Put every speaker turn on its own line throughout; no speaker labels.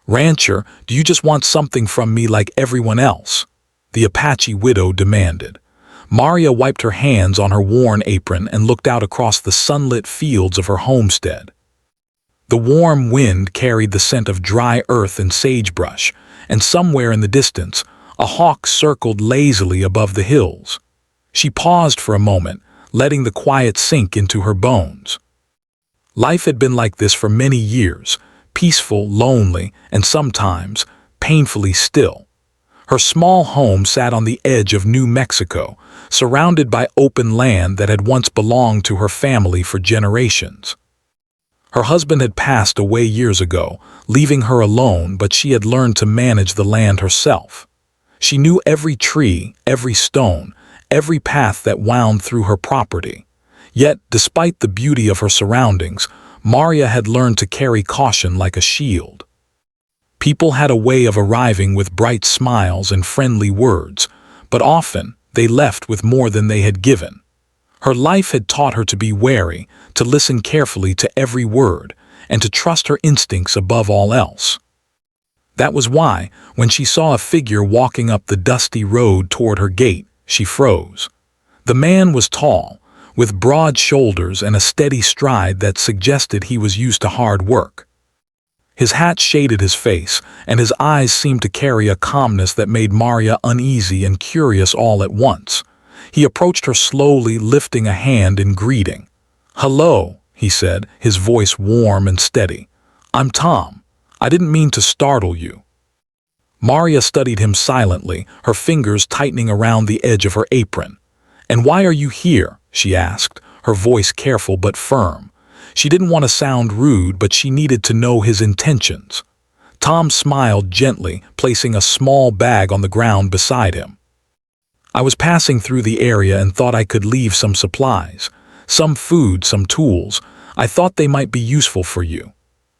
"Rancher, do you just want something from me like everyone else?" the Apache widow demanded. Maria wiped her hands on her worn apron and looked out across the sunlit fields of her homestead. The warm wind carried the scent of dry earth and sagebrush, and somewhere in the distance, a hawk circled lazily above the hills. She paused for a moment, letting the quiet sink into her bones. Life had been like this for many years, peaceful, lonely, and sometimes painfully still. Her small home sat on the edge of New Mexico, surrounded by open land that had once belonged to her family for generations. Her husband had passed away years ago, leaving her alone, but she had learned to manage the land herself. She knew every tree, every stone, every path that wound through her property. Yet, despite the beauty of her surroundings, Maria had learned to carry caution like a shield. People had a way of arriving with bright smiles and friendly words, but often they left with more than they had given. Her life had taught her to be wary, to listen carefully to every word, and to trust her instincts above all else. That was why, when she saw a figure walking up the dusty road toward her gate, she froze. The man was tall, with broad shoulders and a steady stride that suggested he was used to hard work. His hat shaded his face, and his eyes seemed to carry a calmness that made Maria uneasy and curious all at once. He approached her slowly, lifting a hand in greeting. "Hello," he said, his voice warm and steady. "I'm Tom. I didn't mean to startle you." Maria studied him silently, her fingers tightening around the edge of her apron. "And why are you here?" she asked, her voice careful but firm. She didn't want to sound rude, but she needed to know his intentions. Tom smiled gently, placing a small bag on the ground beside him. "I was passing through the area and thought I could leave some supplies. Some food, some tools. I thought they might be useful for you."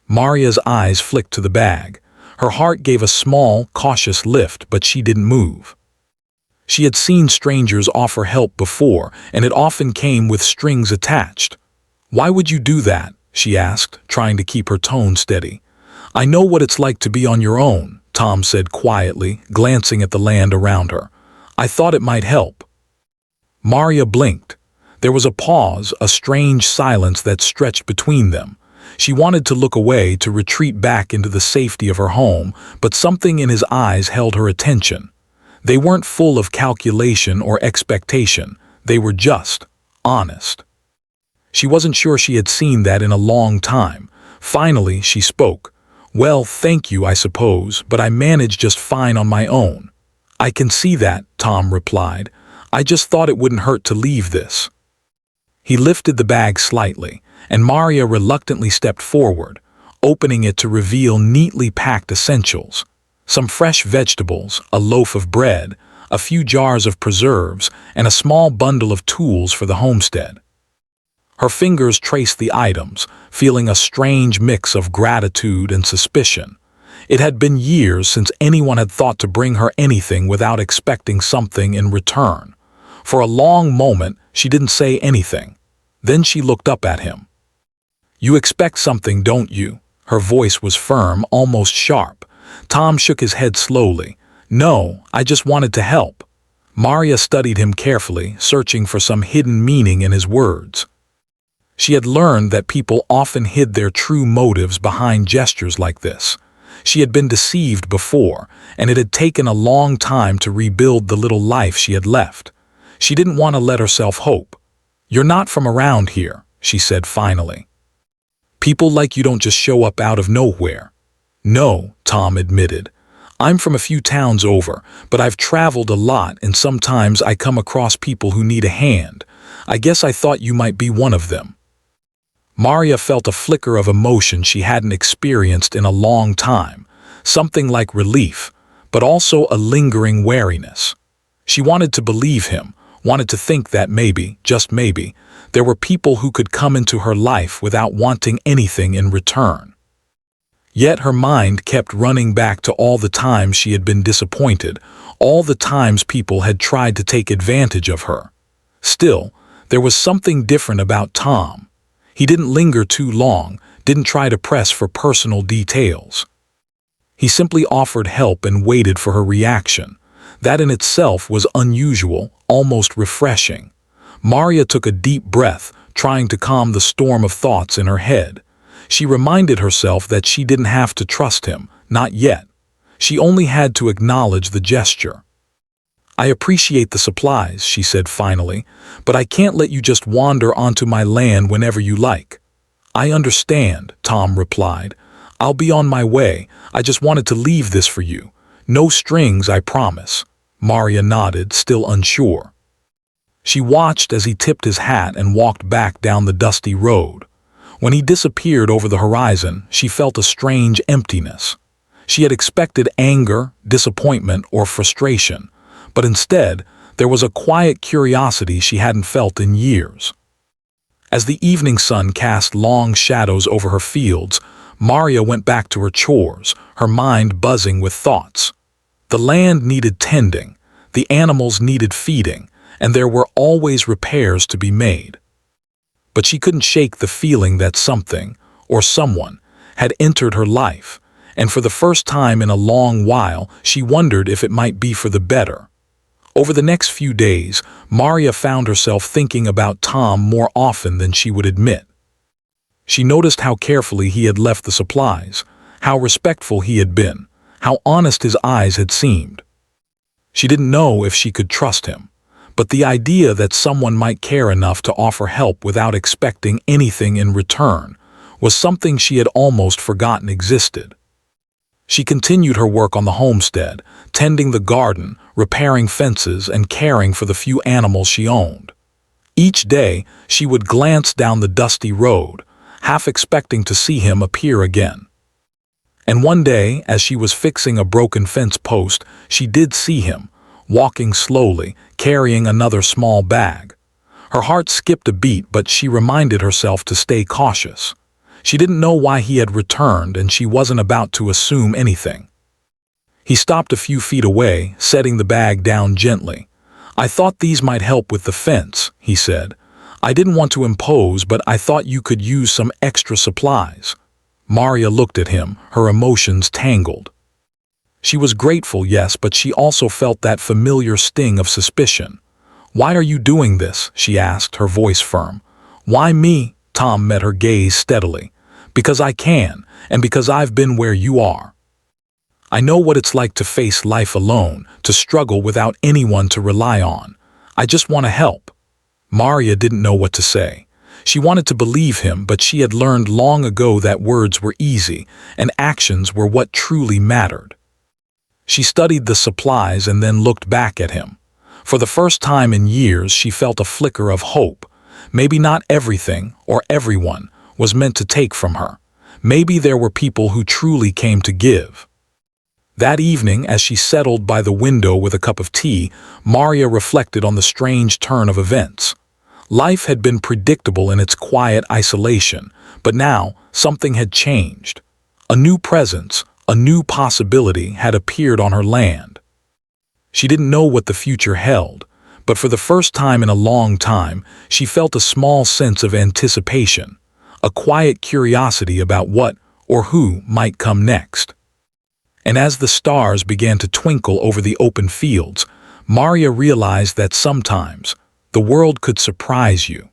Maria's eyes flicked to the bag. Her heart gave a small, cautious lift, but she didn't move. She had seen strangers offer help before, and it often came with strings attached. "Why would you do that?" she asked, trying to keep her tone steady. "I know what it's like to be on your own," Tom said quietly, glancing at the land around her. "I thought it might help." Maria blinked. There was a pause, a strange silence that stretched between them. She wanted to look away, to retreat back into the safety of her home, but something in his eyes held her attention. They weren't full of calculation or expectation. They were just honest. She wasn't sure she had seen that in a long time. Finally, she spoke. "Well, thank you, I suppose, but I manage just fine on my own." "I can see that," Tom replied. "I just thought it wouldn't hurt to leave this." He lifted the bag slightly, and Maria reluctantly stepped forward, opening it to reveal neatly packed essentials. Some fresh vegetables, a loaf of bread, a few jars of preserves, and a small bundle of tools for the homestead. Her fingers traced the items, feeling a strange mix of gratitude and suspicion. It had been years since anyone had thought to bring her anything without expecting something in return. For a long moment, she didn't say anything. Then she looked up at him. "You expect something, don't you?" Her voice was firm, almost sharp. Tom shook his head slowly. "No, I just wanted to help." Maria studied him carefully, searching for some hidden meaning in his words. She had learned that people often hid their true motives behind gestures like this. She had been deceived before, and it had taken a long time to rebuild the little life she had left. She didn't want to let herself hope. "You're not from around here," she said finally. "People like you don't just show up out of nowhere." "No," Tom admitted. "I'm from a few towns over, but I've traveled a lot, and sometimes I come across people who need a hand. I guess I thought you might be one of them." Maria felt a flicker of emotion she hadn't experienced in a long time, something like relief, but also a lingering wariness. She wanted to believe him, wanted to think that maybe, just maybe, there were people who could come into her life without wanting anything in return. Yet her mind kept running back to all the times she had been disappointed, all the times people had tried to take advantage of her. Still, there was something different about Tom. He didn't linger too long, didn't try to press for personal details. He simply offered help and waited for her reaction. That in itself was unusual, almost refreshing. Maria took a deep breath, trying to calm the storm of thoughts in her head. She reminded herself that she didn't have to trust him, not yet. She only had to acknowledge the gesture. "I appreciate the supplies," she said finally, "but I can't let you just wander onto my land whenever you like." "I understand," Tom replied. "I'll be on my way. I just wanted to leave this for you. No strings, I promise." Maria nodded, still unsure. She watched as he tipped his hat and walked back down the dusty road. When he disappeared over the horizon, she felt a strange emptiness. She had expected anger, disappointment, or frustration, but instead, there was a quiet curiosity she hadn't felt in years. As the evening sun cast long shadows over her fields, Maria went back to her chores, her mind buzzing with thoughts. The land needed tending, the animals needed feeding, and there were always repairs to be made. But she couldn't shake the feeling that something, or someone, had entered her life, and for the first time in a long while, she wondered if it might be for the better. Over the next few days, Maria found herself thinking about Tom more often than she would admit. She noticed how carefully he had left the supplies, how respectful he had been, how honest his eyes had seemed. She didn't know if she could trust him, but the idea that someone might care enough to offer help without expecting anything in return was something she had almost forgotten existed. She continued her work on the homestead, tending the garden, repairing fences, and caring for the few animals she owned. Each day, she would glance down the dusty road, half expecting to see him appear again. And one day, as she was fixing a broken fence post, she did see him, walking slowly, carrying another small bag. Her heart skipped a beat, but she reminded herself to stay cautious. She didn't know why he had returned, and she wasn't about to assume anything. He stopped a few feet away, setting the bag down gently. "I thought these might help with the fence," he said. "I didn't want to impose, but I thought you could use some extra supplies." Maria looked at him, her emotions tangled. She was grateful, yes, but she also felt that familiar sting of suspicion. "Why are you doing this?" she asked, her voice firm. "Why me?" Tom met her gaze steadily. "Because I can, and because I've been where you are. I know what it's like to face life alone, to struggle without anyone to rely on. I just want to help." Maria didn't know what to say. She wanted to believe him, but she had learned long ago that words were easy, and actions were what truly mattered. She studied the supplies and then looked back at him. For the first time in years, she felt a flicker of hope. Maybe not everything, or everyone, was meant to take from her. Maybe there were people who truly came to give. That evening, as she settled by the window with a cup of tea, Maria reflected on the strange turn of events. Life had been predictable in its quiet isolation, but now something had changed. A new presence, a new possibility had appeared on her land. She didn't know what the future held, but for the first time in a long time, she felt a small sense of anticipation, a quiet curiosity about what or who might come next. And as the stars began to twinkle over the open fields, Maria realized that sometimes the world could surprise you.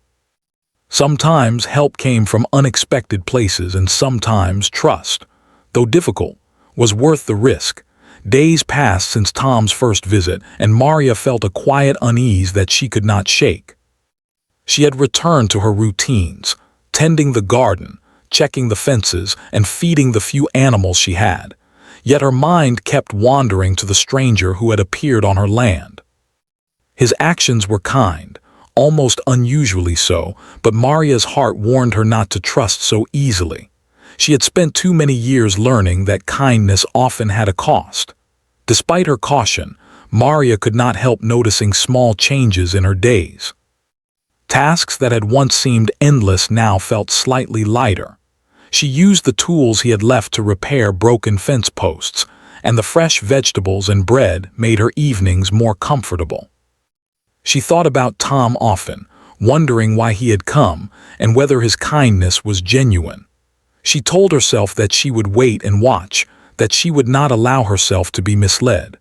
Sometimes help came from unexpected places, and sometimes trust, though difficult, was worth the risk. Days passed since Tom's first visit, and Maria felt a quiet unease that she could not shake. She had returned to her routines, tending the garden, checking the fences, and feeding the few animals she had. Yet her mind kept wandering to the stranger who had appeared on her land. His actions were kind, almost unusually so, but Maria's heart warned her not to trust so easily. She had spent too many years learning that kindness often had a cost. Despite her caution, Maria could not help noticing small changes in her days. Tasks that had once seemed endless now felt slightly lighter. She used the tools he had left to repair broken fence posts, and the fresh vegetables and bread made her evenings more comfortable. She thought about Tom often, wondering why he had come and whether his kindness was genuine. She told herself that she would wait and watch, that she would not allow herself to be misled.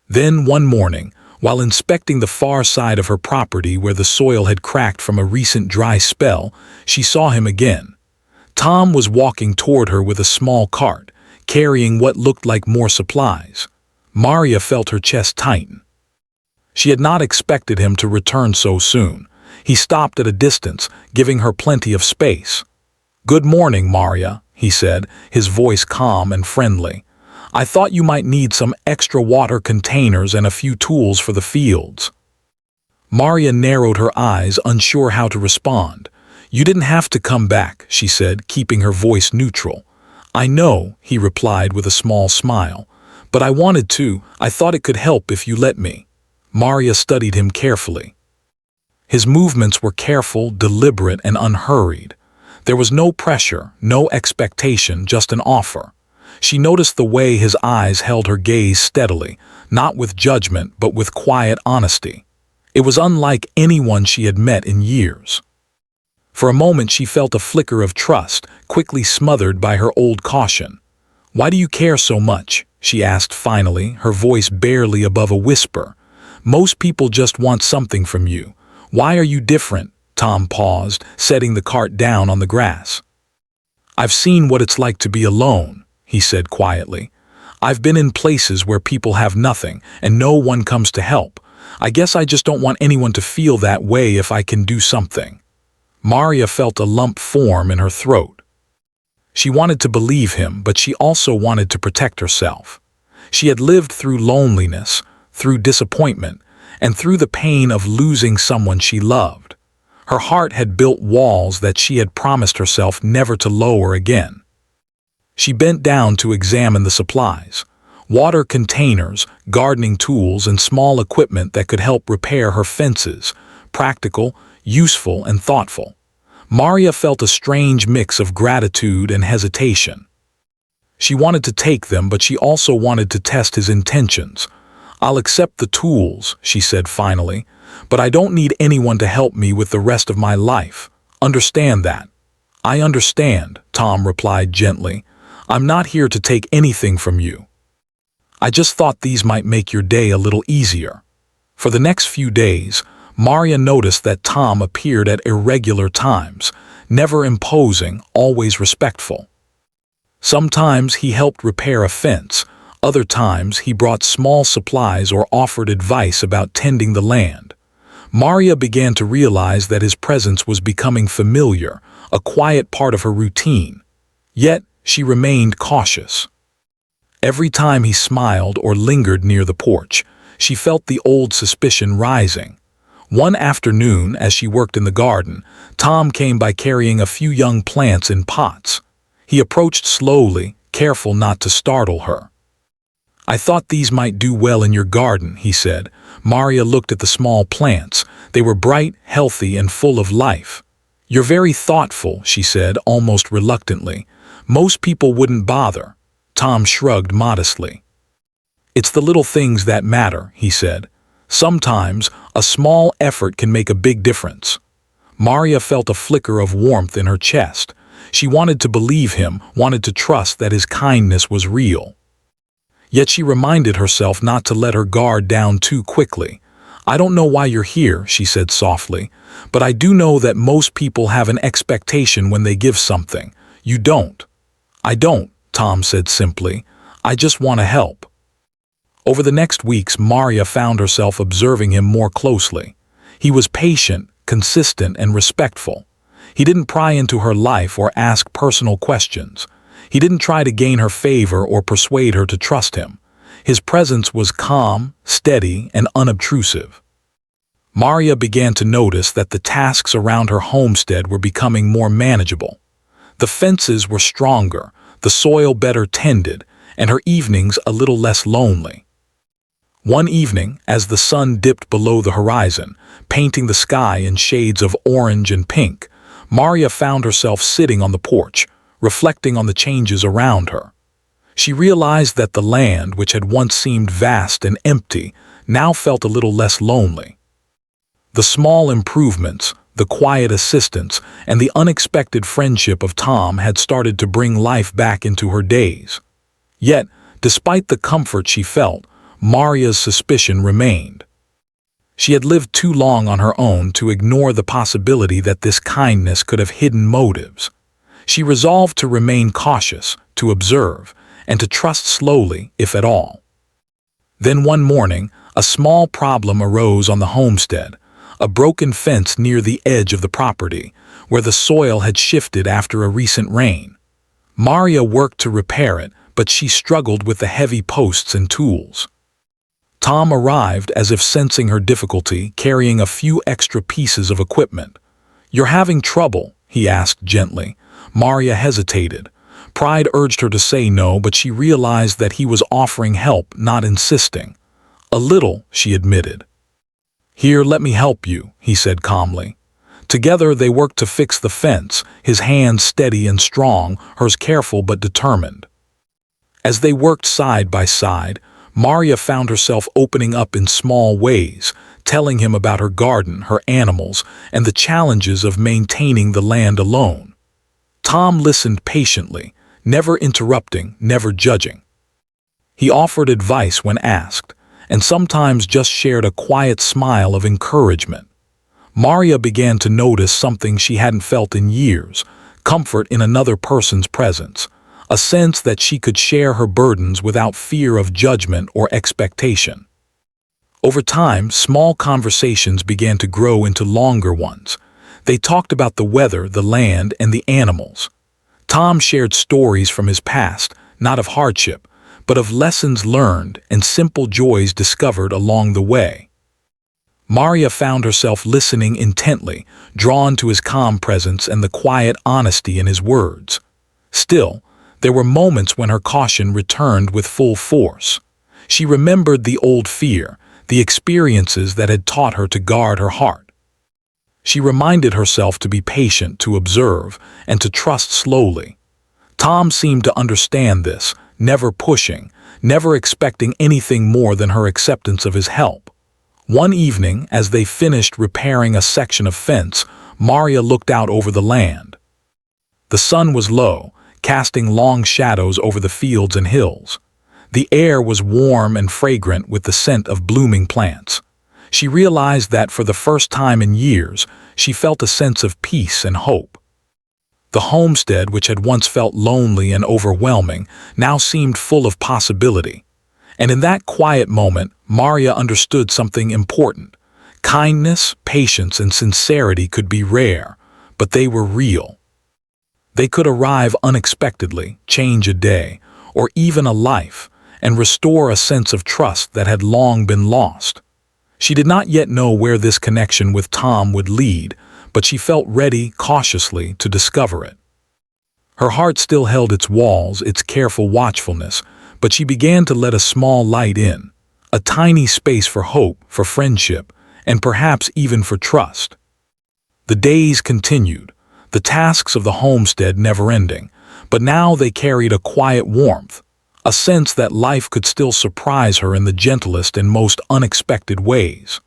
Then, one morning, while inspecting the far side of her property where the soil had cracked from a recent dry spell, she saw him again. Tom was walking toward her with a small cart, carrying what looked like more supplies. Maria felt her chest tighten. She had not expected him to return so soon. He stopped at a distance, giving her plenty of space. "Good morning, Maria," he said, his voice calm and friendly. "I thought you might need some extra water containers and a few tools for the fields." Maria narrowed her eyes, unsure how to respond. "You didn't have to come back," she said, keeping her voice neutral. "I know," he replied with a small smile. "But I wanted to. I thought it could help if you let me." Maria studied him carefully. His movements were careful, deliberate, and unhurried. There was no pressure, no expectation, just an offer. She noticed the way his eyes held her gaze steadily, not with judgment but with quiet honesty. It was unlike anyone she had met in years. For a moment she felt a flicker of trust, quickly smothered by her old caution. "Why do you care so much?" she asked finally, her voice barely above a whisper. "Most people just want something from you. Why are you different?" Tom paused, setting the cart down on the grass. "I've seen what it's like to be alone," he said quietly. "I've been in places where people have nothing, and no one comes to help. I guess I just don't want anyone to feel that way if I can do something." Maria felt a lump form in her throat. She wanted to believe him, but she also wanted to protect herself. She had lived through loneliness, through disappointment, and through the pain of losing someone she loved. Her heart had built walls that she had promised herself never to lower again. She bent down to examine the supplies: water containers, gardening tools, and small equipment that could help repair her fences, practical, useful, and thoughtful. Maria felt a strange mix of gratitude and hesitation. She wanted to take them, but she also wanted to test his intentions. "I'll accept the tools," she said finally, "but I don't need anyone to help me with the rest of my life. Understand that." "I understand," Tom replied gently. "I'm not here to take anything from you. I just thought these might make your day a little easier." For the next few days, Maria noticed that Tom appeared at irregular times, never imposing, always respectful. Sometimes he helped repair a fence. Other times he brought small supplies or offered advice about tending the land. Maria began to realize that his presence was becoming familiar, a quiet part of her routine. Yet she remained cautious. Every time he smiled or lingered near the porch, she felt the old suspicion rising. One afternoon, as she worked in the garden, Tom came by carrying a few young plants in pots. He approached slowly, careful not to startle her. "I thought these might do well in your garden," he said. Maria looked at the small plants. They were bright, healthy, and full of life. "You're very thoughtful," she said, almost reluctantly. "Most people wouldn't bother." Tom shrugged modestly. "It's the little things that matter," he said. "Sometimes a small effort can make a big difference." Maria felt a flicker of warmth in her chest. She wanted to believe him, wanted to trust that his kindness was real. Yet she reminded herself not to let her guard down too quickly. "I don't know why you're here," she said softly, "but I do know that most people have an expectation when they give something. You don't." "I don't," Tom said simply. "I just want to help." Over the next weeks, Maria found herself observing him more closely. He was patient, consistent, and respectful. He didn't pry into her life or ask personal questions. He didn't try to gain her favor or persuade her to trust him. His presence was calm, steady, and unobtrusive. Maria began to notice that the tasks around her homestead were becoming more manageable. The fences were stronger, the soil better tended, and her evenings a little less lonely. One evening, as the sun dipped below the horizon, painting the sky in shades of orange and pink, Maria found herself sitting on the porch, reflecting on the changes around her. She realized that the land, which had once seemed vast and empty, now felt a little less lonely. The small improvements, the quiet assistance, and the unexpected friendship of Tom had started to bring life back into her days. Yet, despite the comfort she felt, Maria's suspicion remained. She had lived too long on her own to ignore the possibility that this kindness could have hidden motives. She resolved to remain cautious, to observe, and to trust slowly, if at all. Then one morning, a small problem arose on the homestead, a broken fence near the edge of the property, where the soil had shifted after a recent rain. Maria worked to repair it, but she struggled with the heavy posts and tools. Tom arrived as if sensing her difficulty, carrying a few extra pieces of equipment. "You're having trouble?" he asked gently. Maria hesitated. Pride urged her to say no, but she realized that he was offering help, not insisting. "A little," she admitted. "Here, let me help you," he said calmly. Together they worked to fix the fence, his hands steady and strong, hers careful but determined. As they worked side by side, Maria found herself opening up in small ways, telling him about her garden, her animals, and the challenges of maintaining the land alone. Tom listened patiently, never interrupting, never judging. He offered advice when asked, and sometimes just shared a quiet smile of encouragement. Maria began to notice something she hadn't felt in years: comfort in another person's presence, a sense that she could share her burdens without fear of judgment or expectation. Over time, small conversations began to grow into longer ones. They talked about the weather, the land, and the animals. Tom shared stories from his past, not of hardship, but of lessons learned and simple joys discovered along the way. Maria found herself listening intently, drawn to his calm presence and the quiet honesty in his words. Still, there were moments when her caution returned with full force. She remembered the old fear, the experiences that had taught her to guard her heart. She reminded herself to be patient, to observe, and to trust slowly. Tom seemed to understand this, never pushing, never expecting anything more than her acceptance of his help. One evening, as they finished repairing a section of fence, Maria looked out over the land. The sun was low, casting long shadows over the fields and hills. The air was warm and fragrant with the scent of blooming plants. She realized that for the first time in years, she felt a sense of peace and hope. The homestead, which had once felt lonely and overwhelming, now seemed full of possibility. And in that quiet moment, Maria understood something important. Kindness, patience, and sincerity could be rare, but they were real. They could arrive unexpectedly, change a day, or even a life, and restore a sense of trust that had long been lost. She did not yet know where this connection with Tom would lead, but she felt ready, cautiously, to discover it. Her heart still held its walls, its careful watchfulness, but she began to let a small light in, a tiny space for hope, for friendship, and perhaps even for trust. The days continued, the tasks of the homestead never-ending, but now they carried a quiet warmth, a sense that life could still surprise her in the gentlest and most unexpected ways.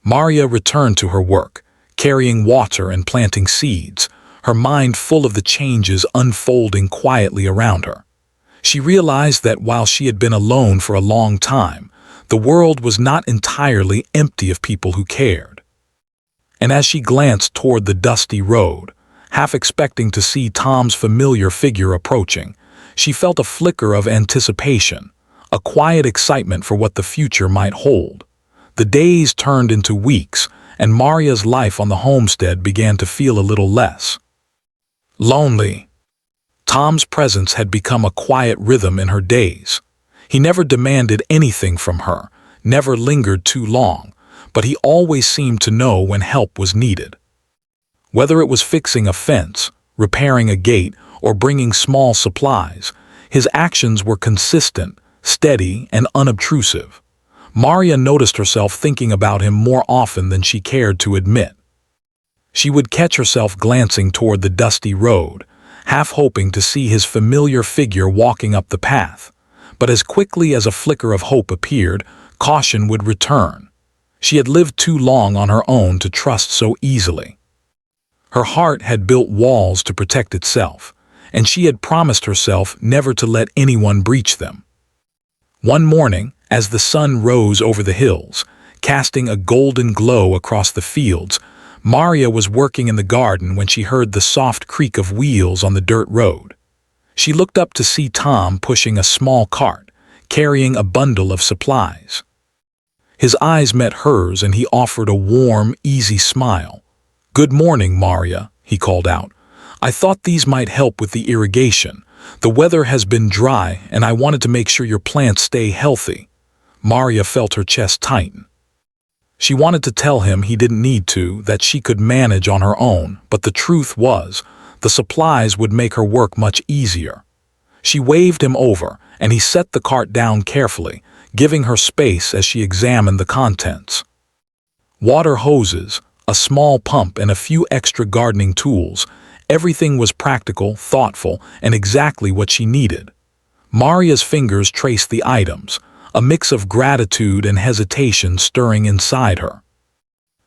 Maria returned to her work, carrying water and planting seeds, her mind full of the changes unfolding quietly around her. She realized that while she had been alone for a long time, the world was not entirely empty of people who cared. And as she glanced toward the dusty road, half expecting to see Tom's familiar figure approaching, she felt a flicker of anticipation, a quiet excitement for what the future might hold. The days turned into weeks, and Maria's life on the homestead began to feel a little less lonely. Tom's presence had become a quiet rhythm in her days. He never demanded anything from her, never lingered too long, but he always seemed to know when help was needed. Whether it was fixing a fence, repairing a gate, or bringing small supplies, his actions were consistent, steady, and unobtrusive. Maria noticed herself thinking about him more often than she cared to admit. She would catch herself glancing toward the dusty road, half hoping to see his familiar figure walking up the path. But as quickly as a flicker of hope appeared, caution would return. She had lived too long on her own to trust so easily. Her heart had built walls to protect itself, and she had promised herself never to let anyone breach them. One morning, as the sun rose over the hills, casting a golden glow across the fields, Maria was working in the garden when she heard the soft creak of wheels on the dirt road. She looked up to see Tom pushing a small cart, carrying a bundle of supplies. His eyes met hers and he offered a warm, easy smile. "Good morning, Maria," he called out. "I thought these might help with the irrigation. The weather has been dry and I wanted to make sure your plants stay healthy." Maria felt her chest tighten. She wanted to tell him he didn't need to, that she could manage on her own, but the truth was, the supplies would make her work much easier. She waved him over, and he set the cart down carefully, giving her space as she examined the contents. Water hoses, a small pump, and a few extra gardening tools. Everything was practical, thoughtful, and exactly what she needed. Maria's fingers traced the items, a mix of gratitude and hesitation stirring inside her.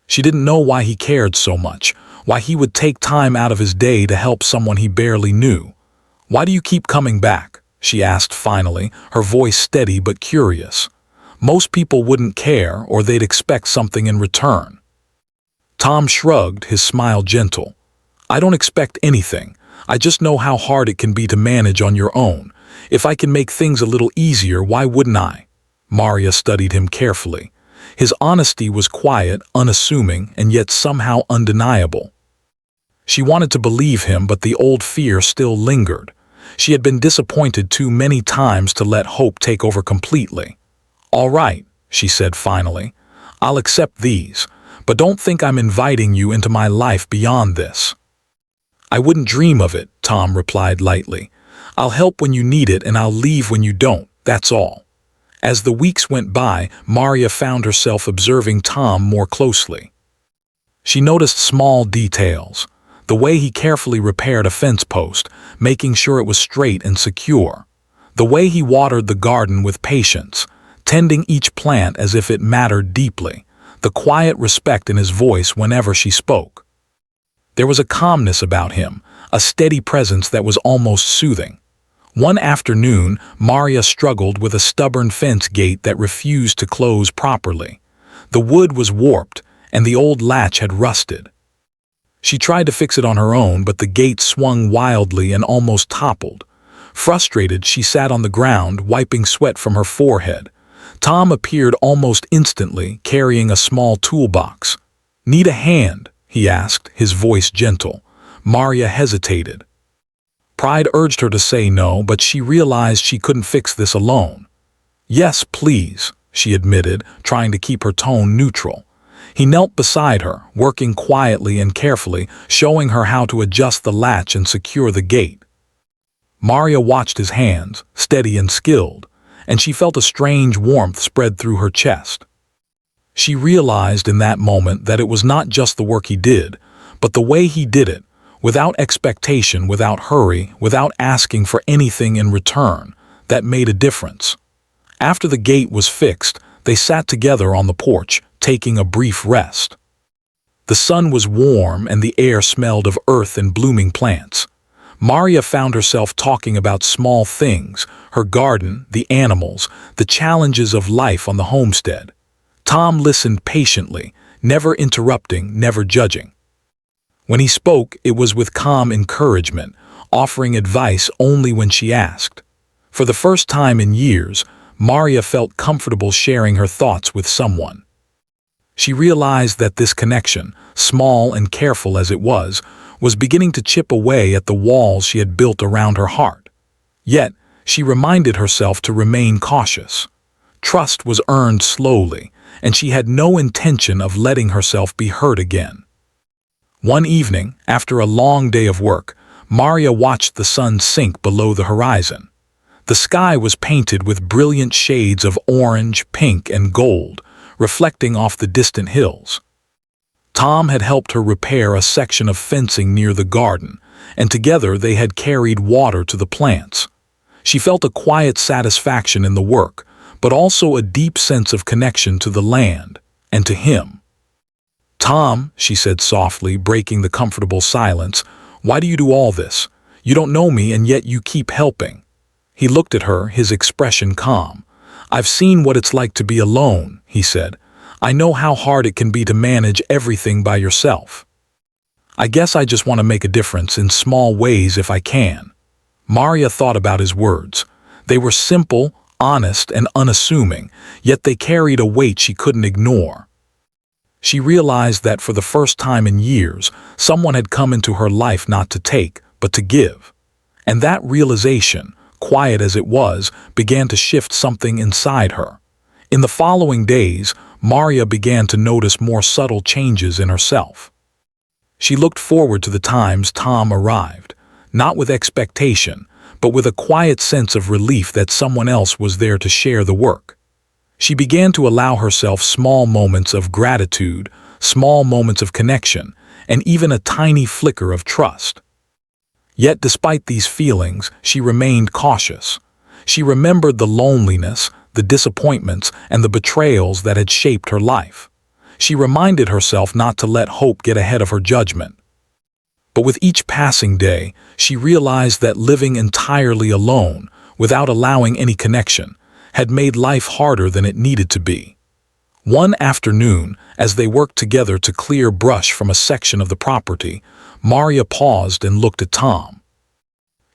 She didn't know why he cared so much, why he would take time out of his day to help someone he barely knew. "Why do you keep coming back?" she asked finally, her voice steady but curious. Most people wouldn't care, or they'd expect something in return. Tom shrugged, his smile gentle. "I don't expect anything. I just know how hard it can be to manage on your own. If I can make things a little easier, why wouldn't I?" Maria studied him carefully. His honesty was quiet, unassuming, and yet somehow undeniable. She wanted to believe him, but the old fear still lingered. She had been disappointed too many times to let hope take over completely. "All right," she said finally. "I'll accept these, but don't think I'm inviting you into my life beyond this." "I wouldn't dream of it," Tom replied lightly. "I'll help when you need it and I'll leave when you don't, that's all." As the weeks went by, Maria found herself observing Tom more closely. She noticed small details. The way he carefully repaired a fence post, making sure it was straight and secure. The way he watered the garden with patience, tending each plant as if it mattered deeply. The quiet respect in his voice whenever she spoke. There was a calmness about him, a steady presence that was almost soothing. One afternoon, Maria struggled with a stubborn fence gate that refused to close properly. The wood was warped, and the old latch had rusted. She tried to fix it on her own, but the gate swung wildly and almost toppled. Frustrated, she sat on the ground, wiping sweat from her forehead. Tom appeared almost instantly, carrying a small toolbox. "Need a hand?" he asked, his voice gentle. Maria hesitated. Pride urged her to say no, but she realized she couldn't fix this alone. "Yes, please," she admitted, trying to keep her tone neutral. He knelt beside her, working quietly and carefully, showing her how to adjust the latch and secure the gate. Maria watched his hands, steady and skilled, and she felt a strange warmth spread through her chest. She realized in that moment that it was not just the work he did, but the way he did it, without expectation, without hurry, without asking for anything in return, that made a difference. After the gate was fixed, they sat together on the porch, taking a brief rest. The sun was warm and the air smelled of earth and blooming plants. Maria found herself talking about small things, her garden, the animals, the challenges of life on the homestead. Tom listened patiently, never interrupting, never judging. When he spoke, it was with calm encouragement, offering advice only when she asked. For the first time in years, Maria felt comfortable sharing her thoughts with someone. She realized that this connection, small and careful as it was beginning to chip away at the walls she had built around her heart. Yet, she reminded herself to remain cautious. Trust was earned slowly, and she had no intention of letting herself be hurt again. One evening, after a long day of work, Maria watched the sun sink below the horizon. The sky was painted with brilliant shades of orange, pink, and gold, reflecting off the distant hills. Tom had helped her repair a section of fencing near the garden, and together they had carried water to the plants. She felt a quiet satisfaction in the work, but also a deep sense of connection to the land, and to him. "Tom," she said softly, breaking the comfortable silence, "why do you do all this? You don't know me and yet you keep helping." He looked at her, his expression calm. "I've seen what it's like to be alone," he said. "I know how hard it can be to manage everything by yourself. I guess I just want to make a difference in small ways if I can." Maria thought about his words. They were simple, honest, and unassuming, yet they carried a weight she couldn't ignore. She realized that for the first time in years, someone had come into her life not to take, but to give. And that realization, quiet as it was, began to shift something inside her. In the following days, Maria began to notice more subtle changes in herself. She looked forward to the times Tom arrived, not with expectation, but with a quiet sense of relief that someone else was there to share the work. She began to allow herself small moments of gratitude, small moments of connection, and even a tiny flicker of trust. Yet despite these feelings, she remained cautious. She remembered the loneliness, the disappointments, and the betrayals that had shaped her life. She reminded herself not to let hope get ahead of her judgment. But with each passing day, she realized that living entirely alone, without allowing any connection, had made life harder than it needed to be. One afternoon, as they worked together to clear brush from a section of the property, Maria paused and looked at Tom.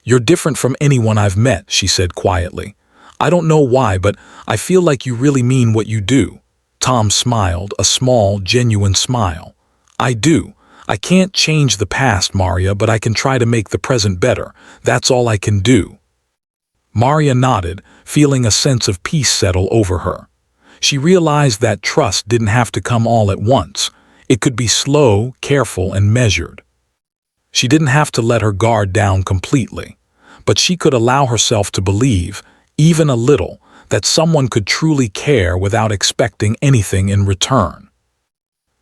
"You're different from anyone I've met," she said quietly. "I don't know why, but I feel like you really mean what you do." Tom smiled, a small, genuine smile. "I do. I can't change the past, Maria, but I can try to make the present better. That's all I can do." Maria nodded, feeling a sense of peace settle over her. She realized that trust didn't have to come all at once. It could be slow, careful, and measured. She didn't have to let her guard down completely, but she could allow herself to believe, even a little, that someone could truly care without expecting anything in return.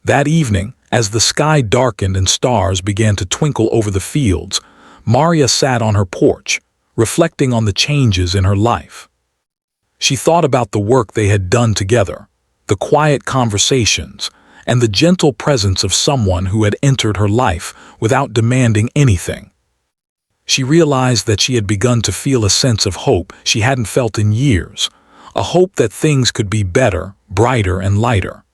That evening, as the sky darkened and stars began to twinkle over the fields, Maria sat on her porch, reflecting on the changes in her life. She thought about the work they had done together, the quiet conversations, and the gentle presence of someone who had entered her life without demanding anything. She realized that she had begun to feel a sense of hope she hadn't felt in years, a hope that things could be better, brighter, and lighter.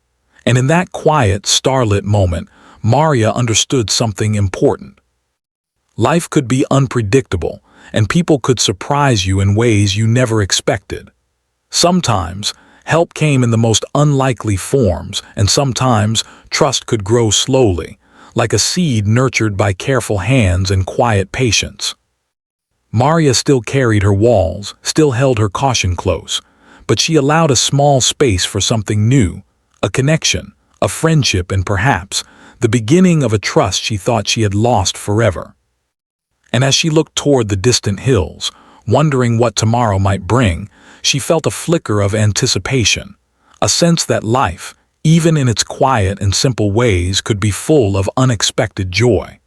And in that quiet, starlit moment, Maria understood something important. Life could be unpredictable, and people could surprise you in ways you never expected. Sometimes, help came in the most unlikely forms, and sometimes trust could grow slowly, like a seed nurtured by careful hands and quiet patience. Maria still carried her walls, still held her caution close, but she allowed a small space for something new, a connection, a friendship, and perhaps the beginning of a trust she thought she had lost forever. And as she looked toward the distant hills, wondering what tomorrow might bring, she felt a flicker of anticipation, a sense that life, even in its quiet and simple ways, could be full of unexpected joy.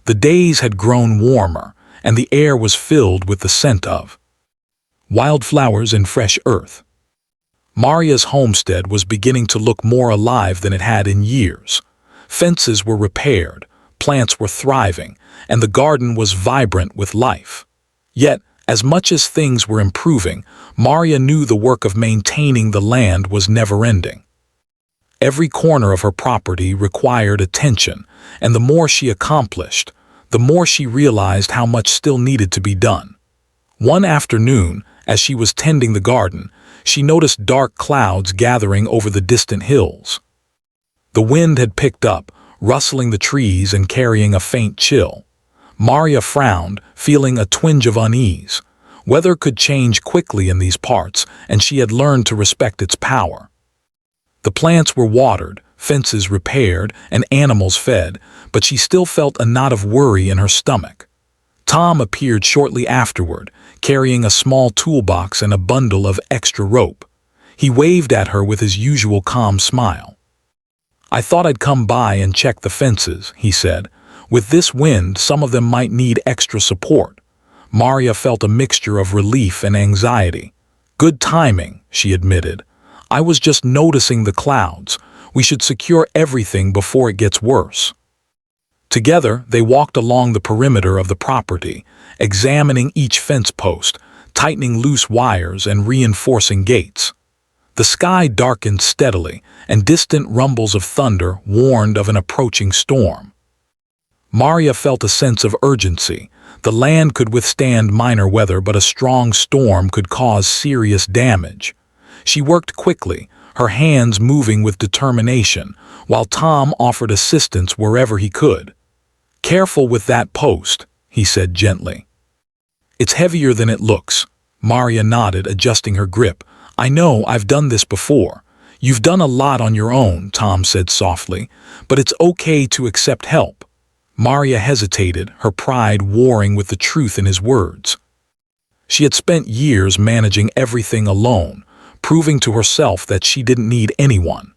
The days had grown warmer, and the air was filled with the scent of wildflowers and fresh earth. Maria's homestead was beginning to look more alive than it had in years. Fences were repaired, plants were thriving, and the garden was vibrant with life. Yet, as much as things were improving, Maria knew the work of maintaining the land was never-ending. Every corner of her property required attention, and the more she accomplished, the more she realized how much still needed to be done. One afternoon, as she was tending the garden, she noticed dark clouds gathering over the distant hills. The wind had picked up, rustling the trees and carrying a faint chill. Maria frowned, feeling a twinge of unease. Weather could change quickly in these parts, and she had learned to respect its power. The plants were watered, fences repaired, and animals fed, but she still felt a knot of worry in her stomach. Tom appeared shortly afterward, carrying a small toolbox and a bundle of extra rope. He waved at her with his usual calm smile. "I thought I'd come by and check the fences," he said. "With this wind, some of them might need extra support." Maria felt a mixture of relief and anxiety. "Good timing," she admitted. "I was just noticing the clouds. We should secure everything before it gets worse." Together, they walked along the perimeter of the property, examining each fence post, tightening loose wires and reinforcing gates. The sky darkened steadily, and distant rumbles of thunder warned of an approaching storm. Maria felt a sense of urgency. The land could withstand minor weather, but a strong storm could cause serious damage. She worked quickly, her hands moving with determination, while Tom offered assistance wherever he could. "Careful with that post," he said gently. "It's heavier than it looks." Maria nodded, adjusting her grip. "I know, I've done this before." "You've done a lot on your own," Tom said softly, "but it's okay to accept help." Maria hesitated, her pride warring with the truth in his words. She had spent years managing everything alone, proving to herself that she didn't need anyone.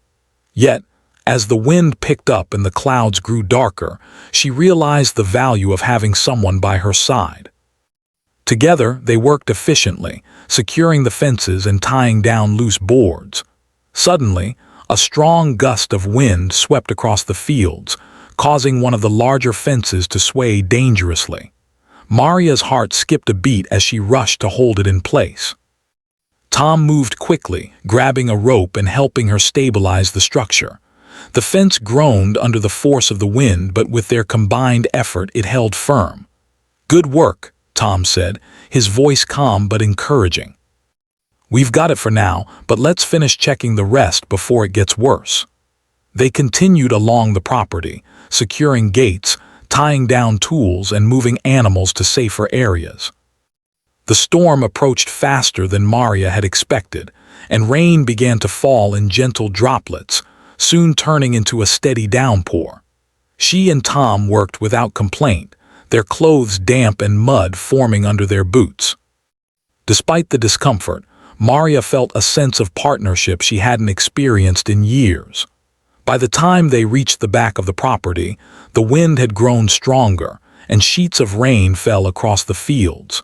Yet, as the wind picked up and the clouds grew darker, she realized the value of having someone by her side. Together, they worked efficiently, securing the fences and tying down loose boards. Suddenly, a strong gust of wind swept across the fields, causing one of the larger fences to sway dangerously. Maria's heart skipped a beat as she rushed to hold it in place. Tom moved quickly, grabbing a rope and helping her stabilize the structure. The fence groaned under the force of the wind, but with their combined effort it held firm. "Good work," Tom said, his voice calm but encouraging. "We've got it for now, but let's finish checking the rest before it gets worse." They continued along the property, securing gates, tying down tools and moving animals to safer areas. The storm approached faster than Maria had expected, and rain began to fall in gentle droplets, soon turning into a steady downpour. She and Tom worked without complaint, their clothes damp and mud forming under their boots. Despite the discomfort, Maria felt a sense of partnership she hadn't experienced in years. By the time they reached the back of the property, the wind had grown stronger, and sheets of rain fell across the fields.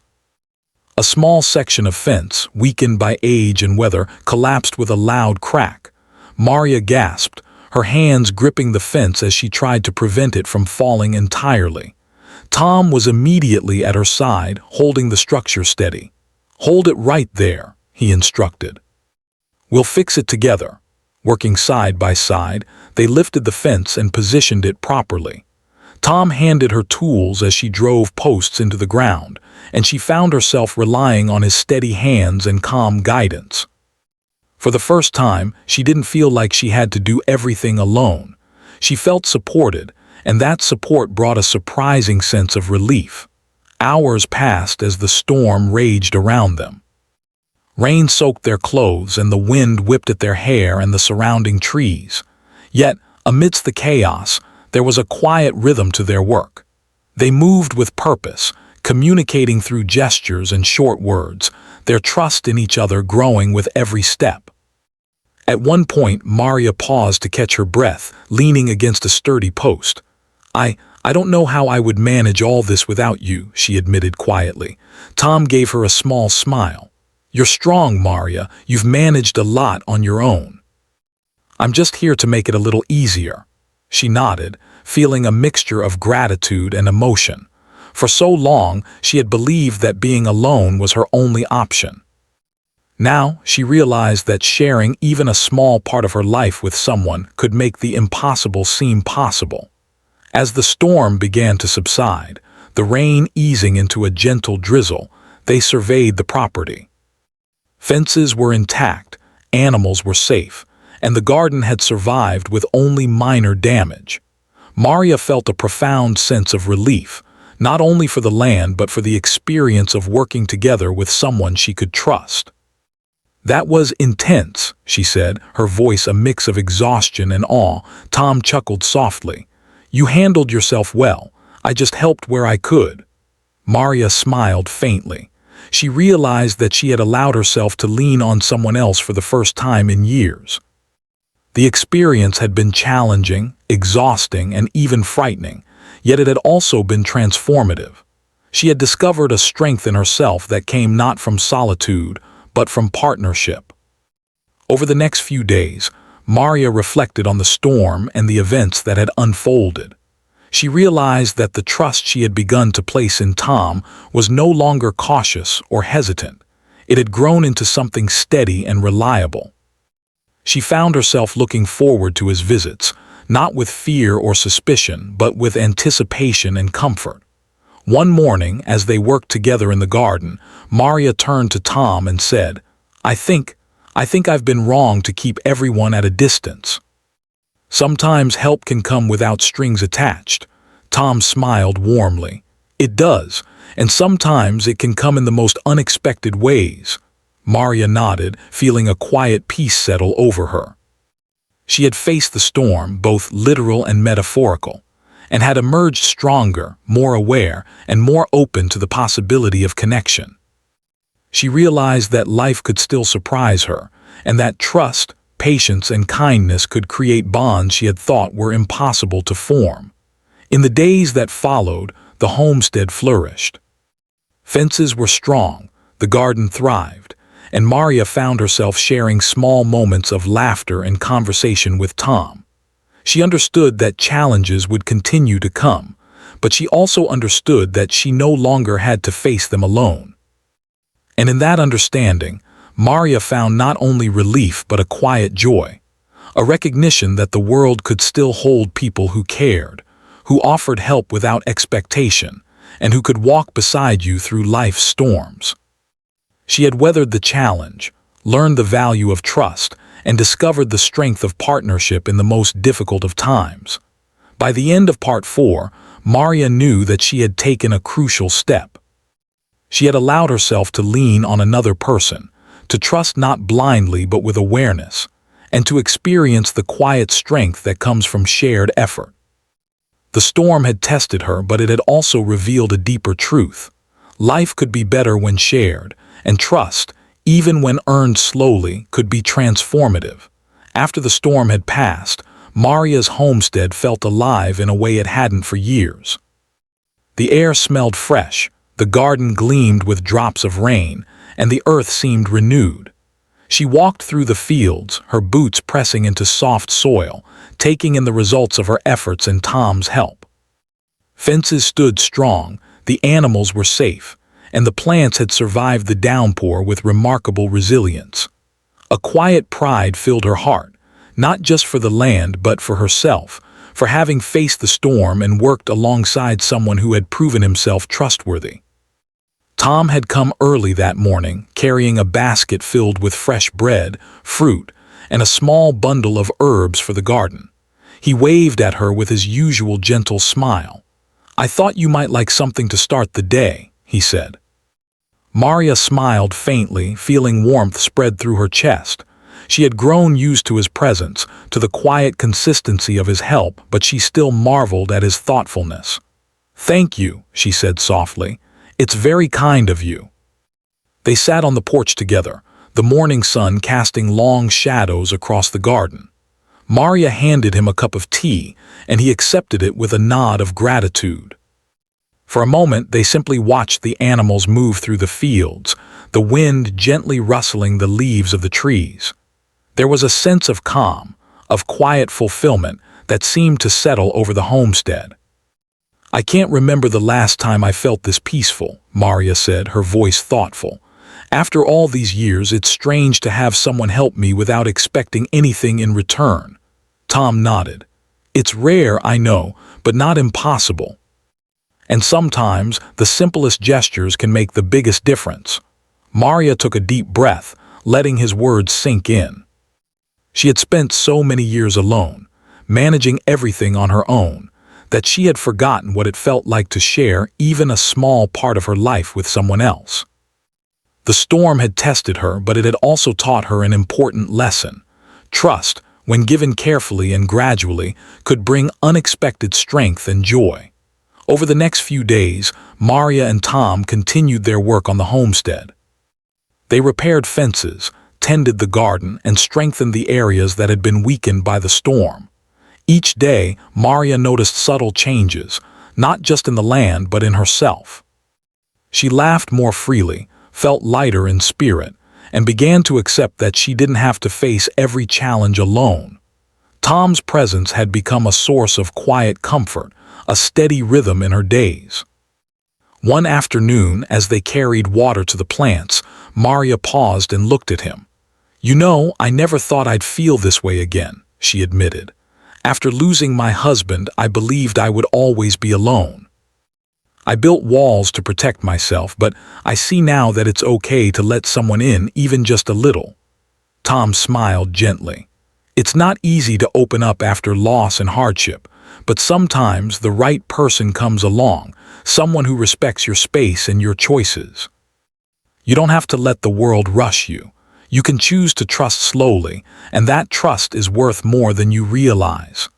A small section of fence, weakened by age and weather, collapsed with a loud crack. Maria gasped, her hands gripping the fence as she tried to prevent it from falling entirely. Tom was immediately at her side, holding the structure steady. "Hold it right there," he instructed. "We'll fix it together." Working side by side, they lifted the fence and positioned it properly. Tom handed her tools as she drove posts into the ground, and she found herself relying on his steady hands and calm guidance. For the first time, she didn't feel like she had to do everything alone. She felt supported, and that support brought a surprising sense of relief. Hours passed as the storm raged around them. Rain soaked their clothes and the wind whipped at their hair and the surrounding trees. Yet, amidst the chaos, there was a quiet rhythm to their work. They moved with purpose, communicating through gestures and short words, their trust in each other growing with every step. At one point, Maria paused to catch her breath, leaning against a sturdy post. I don't know how I would manage all this without you," she admitted quietly. Tom gave her a small smile. "You're strong, Maria. You've managed a lot on your own." "I'm just here to make it a little easier." She nodded, feeling a mixture of gratitude and emotion. For so long, she had believed that being alone was her only option. Now, she realized that sharing even a small part of her life with someone could make the impossible seem possible. As the storm began to subside, the rain easing into a gentle drizzle, they surveyed the property. Fences were intact, animals were safe, and the garden had survived with only minor damage. Maria felt a profound sense of relief, not only for the land but for the experience of working together with someone she could trust. "That was intense," she said, her voice a mix of exhaustion and awe. Tom chuckled softly. "You handled yourself well. I just helped where I could." Maria smiled faintly. She realized that she had allowed herself to lean on someone else for the first time in years. The experience had been challenging, exhausting, and even frightening, yet it had also been transformative. She had discovered a strength in herself that came not from solitude, but from partnership. Over the next few days, Maria reflected on the storm and the events that had unfolded. She realized that the trust she had begun to place in Tom was no longer cautious or hesitant. It had grown into something steady and reliable. She found herself looking forward to his visits, not with fear or suspicion, but with anticipation and comfort. One morning, as they worked together in the garden, Maria turned to Tom and said, I think I've been wrong to keep everyone at a distance. Sometimes help can come without strings attached. Tom smiled warmly. It does, and sometimes it can come in the most unexpected ways. Maria nodded, feeling a quiet peace settle over her. She had faced the storm, both literal and metaphorical, and had emerged stronger, more aware, and more open to the possibility of connection. She realized that life could still surprise her, and that trust, patience, and kindness could create bonds she had thought were impossible to form. In the days that followed, the homestead flourished. Fences were strong, the garden thrived, and Maria found herself sharing small moments of laughter and conversation with Tom. She understood that challenges would continue to come, but she also understood that she no longer had to face them alone. And in that understanding, Maria found not only relief but a quiet joy, a recognition that the world could still hold people who cared, who offered help without expectation, and who could walk beside you through life's storms. She had weathered the challenge, learned the value of trust, and discovered the strength of partnership in the most difficult of times. By the end of Part 4, Maria knew that she had taken a crucial step. She had allowed herself to lean on another person, to trust not blindly but with awareness, and to experience the quiet strength that comes from shared effort. The storm had tested her, but it had also revealed a deeper truth. Life could be better when shared, and trust, even when earned slowly, could be transformative. After the storm had passed, Maria's homestead felt alive in a way it hadn't for years. The air smelled fresh, the garden gleamed with drops of rain, and the earth seemed renewed. She walked through the fields, her boots pressing into soft soil, taking in the results of her efforts and Tom's help. Fences stood strong, the animals were safe, and the plants had survived the downpour with remarkable resilience. A quiet pride filled her heart, not just for the land but for herself, for having faced the storm and worked alongside someone who had proven himself trustworthy. Tom had come early that morning, carrying a basket filled with fresh bread, fruit, and a small bundle of herbs for the garden. He waved at her with his usual gentle smile. "I thought you might like something to start the day," he said. Maria smiled faintly, feeling warmth spread through her chest. She had grown used to his presence, to the quiet consistency of his help, but she still marveled at his thoughtfulness. "Thank you," she said softly. "It's very kind of you." They sat on the porch together, the morning sun casting long shadows across the garden. Maria handed him a cup of tea, and he accepted it with a nod of gratitude. For a moment, they simply watched the animals move through the fields, the wind gently rustling the leaves of the trees. There was a sense of calm, of quiet fulfillment that seemed to settle over the homestead. "I can't remember the last time I felt this peaceful," Maria said, her voice thoughtful. "After all these years, it's strange to have someone help me without expecting anything in return." Tom nodded. "It's rare, I know, but not impossible. And sometimes the simplest gestures can make the biggest difference." Maria took a deep breath, letting his words sink in. She had spent so many years alone, managing everything on her own, that she had forgotten what it felt like to share even a small part of her life with someone else. The storm had tested her, but it had also taught her an important lesson. Trust, when given carefully and gradually, could bring unexpected strength and joy. Over the next few days, Maria and Tom continued their work on the homestead. They repaired fences, tended the garden, and strengthened the areas that had been weakened by the storm. Each day, Maria noticed subtle changes, not just in the land but in herself. She laughed more freely, felt lighter in spirit, and began to accept that she didn't have to face every challenge alone. Tom's presence had become a source of quiet comfort, a steady rhythm in her days. One afternoon, as they carried water to the plants, Maria paused and looked at him. "You know, I never thought I'd feel this way again," she admitted. "After losing my husband, I believed I would always be alone. I built walls to protect myself, but I see now that it's okay to let someone in, even just a little." Tom smiled gently. "It's not easy to open up after loss and hardship, but sometimes the right person comes along, someone who respects your space and your choices. You don't have to let the world rush you. You can choose to trust slowly, and that trust is worth more than you realize."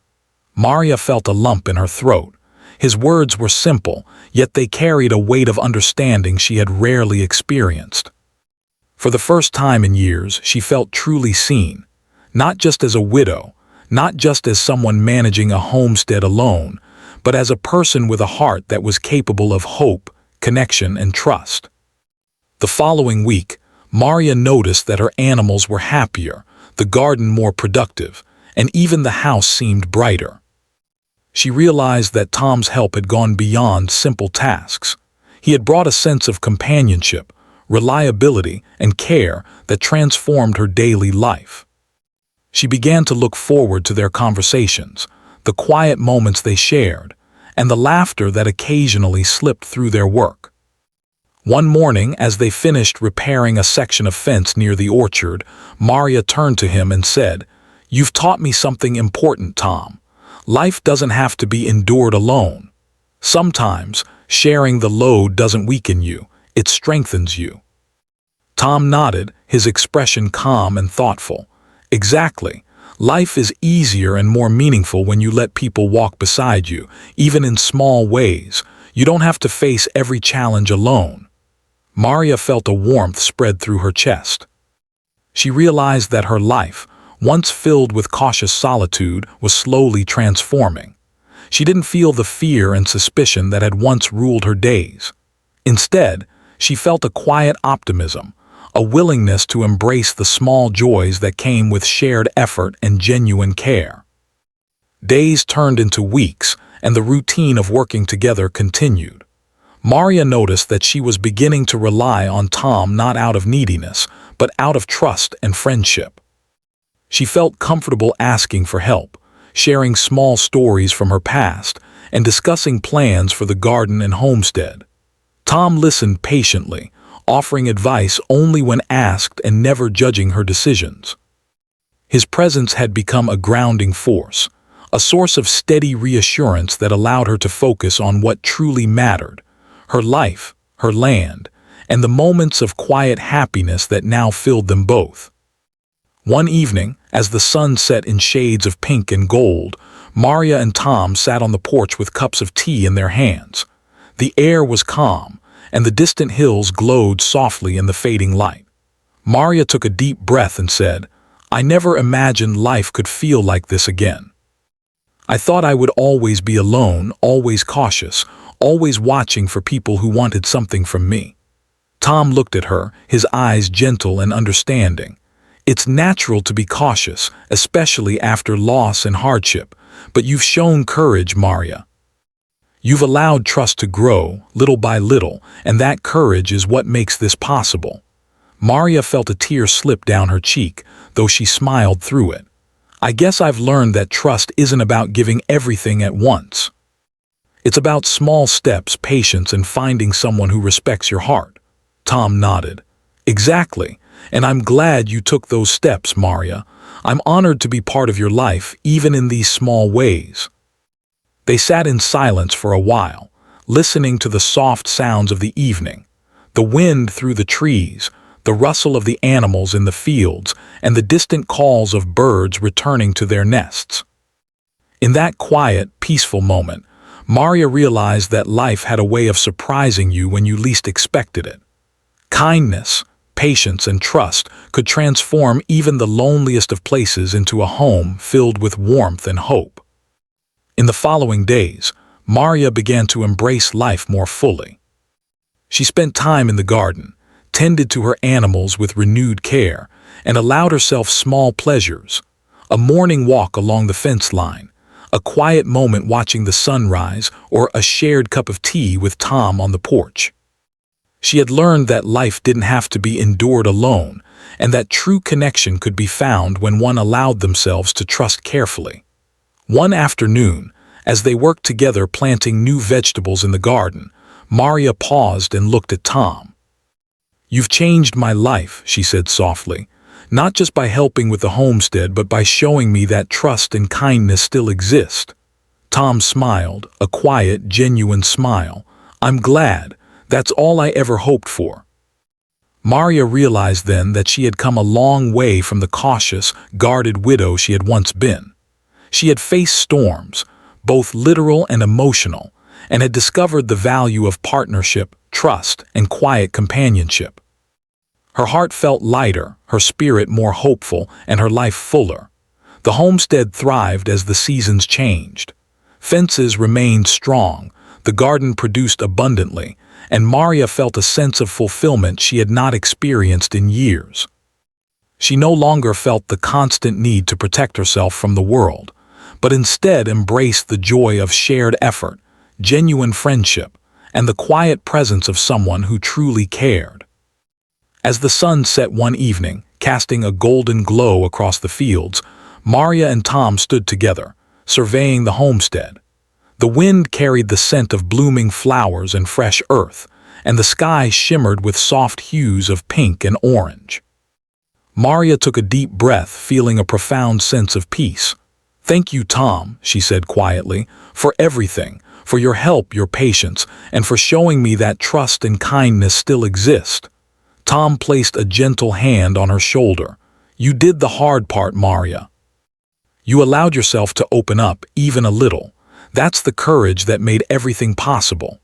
Maria felt a lump in her throat. His words were simple, yet they carried a weight of understanding she had rarely experienced. For the first time in years, she felt truly seen, not just as a widow, not just as someone managing a homestead alone, but as a person with a heart that was capable of hope, connection, and trust. The following week, Maria noticed that her animals were happier, the garden more productive, and even the house seemed brighter. She realized that Tom's help had gone beyond simple tasks. He had brought a sense of companionship, reliability, and care that transformed her daily life. She began to look forward to their conversations, the quiet moments they shared, and the laughter that occasionally slipped through their work. One morning, as they finished repairing a section of fence near the orchard, Maria turned to him and said, "You've taught me something important, Tom. Life doesn't have to be endured alone. Sometimes, sharing the load doesn't weaken you, it strengthens you." Tom nodded, his expression calm and thoughtful. "Exactly. Life is easier and more meaningful when you let people walk beside you, even in small ways. You don't have to face every challenge alone." Maria felt a warmth spread through her chest. She realized that her life, once filled with cautious solitude, was slowly transforming. She didn't feel the fear and suspicion that had once ruled her days. Instead, she felt a quiet optimism, a willingness to embrace the small joys that came with shared effort and genuine care. Days turned into weeks, and the routine of working together continued. Maria noticed that she was beginning to rely on Tom not out of neediness, but out of trust and friendship. She felt comfortable asking for help, sharing small stories from her past, and discussing plans for the garden and homestead. Tom listened patiently, offering advice only when asked and never judging her decisions. His presence had become a grounding force, a source of steady reassurance that allowed her to focus on what truly mattered: her life, her land, and the moments of quiet happiness that now filled them both. One evening, as the sun set in shades of pink and gold, Maria and Tom sat on the porch with cups of tea in their hands. The air was calm, and the distant hills glowed softly in the fading light. Maria took a deep breath and said, "I never imagined life could feel like this again. I thought I would always be alone, always cautious, always watching for people who wanted something from me." Tom looked at her, his eyes gentle and understanding. "It's natural to be cautious, especially after loss and hardship, but you've shown courage, Maria. You've allowed trust to grow, little by little, and that courage is what makes this possible." Maria felt a tear slip down her cheek, though she smiled through it. "I guess I've learned that trust isn't about giving everything at once. It's about small steps, patience, and finding someone who respects your heart." Tom nodded. "Exactly. And I'm glad you took those steps, Maria. I'm honored to be part of your life, even in these small ways." They sat in silence for a while, listening to the soft sounds of the evening, the wind through the trees, the rustle of the animals in the fields, and the distant calls of birds returning to their nests. In that quiet, peaceful moment, Maria realized that life had a way of surprising you when you least expected it. Kindness, patience, and trust could transform even the loneliest of places into a home filled with warmth and hope. In the following days, Maria began to embrace life more fully. She spent time in the garden, tended to her animals with renewed care, and allowed herself small pleasures: a morning walk along the fence line, a quiet moment watching the sunrise, or a shared cup of tea with Tom on the porch. She had learned that life didn't have to be endured alone, and that true connection could be found when one allowed themselves to trust carefully. One afternoon, as they worked together planting new vegetables in the garden, Maria paused and looked at Tom. "You've changed my life," she said softly, "not just by helping with the homestead, but by showing me that trust and kindness still exist." Tom smiled, a quiet, genuine smile. "I'm glad. That's all I ever hoped for." Maria realized then that she had come a long way from the cautious, guarded widow she had once been. She had faced storms, both literal and emotional, and had discovered the value of partnership, trust, and quiet companionship. Her heart felt lighter, her spirit more hopeful, and her life fuller. The homestead thrived as the seasons changed. Fences remained strong, the garden produced abundantly, and Maria felt a sense of fulfillment she had not experienced in years. She no longer felt the constant need to protect herself from the world, but instead embraced the joy of shared effort, genuine friendship, and the quiet presence of someone who truly cared. As the sun set one evening, casting a golden glow across the fields, Maria and Tom stood together, surveying the homestead. The wind carried the scent of blooming flowers and fresh earth, and the sky shimmered with soft hues of pink and orange. Maria took a deep breath, feeling a profound sense of peace. "Thank you, Tom," she said quietly, "for everything, for your help, your patience, and for showing me that trust and kindness still exist." Tom placed a gentle hand on her shoulder. "You did the hard part, Maria. You allowed yourself to open up, even a little. That's the courage that made everything possible."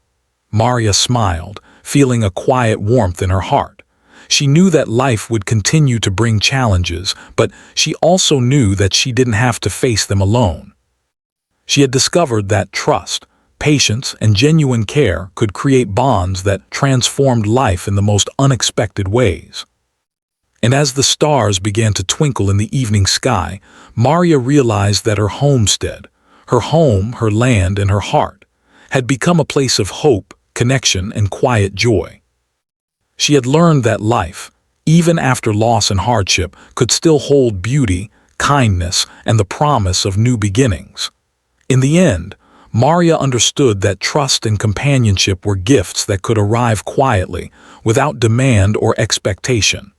Maria smiled, feeling a quiet warmth in her heart. She knew that life would continue to bring challenges, but she also knew that she didn't have to face them alone. She had discovered that trust, patience, and genuine care could create bonds that transformed life in the most unexpected ways. And as the stars began to twinkle in the evening sky, Maria realized that her homestead, her home, her land, and her heart, had become a place of hope, connection, and quiet joy. She had learned that life, even after loss and hardship, could still hold beauty, kindness, and the promise of new beginnings. In the end, Maria understood that trust and companionship were gifts that could arrive quietly, without demand or expectation.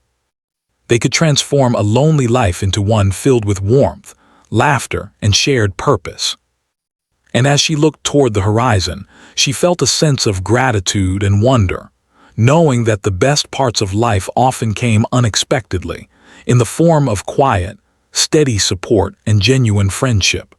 They could transform a lonely life into one filled with warmth, laughter, and shared purpose. And as she looked toward the horizon, she felt a sense of gratitude and wonder, knowing that the best parts of life often came unexpectedly, in the form of quiet, steady support and genuine friendship.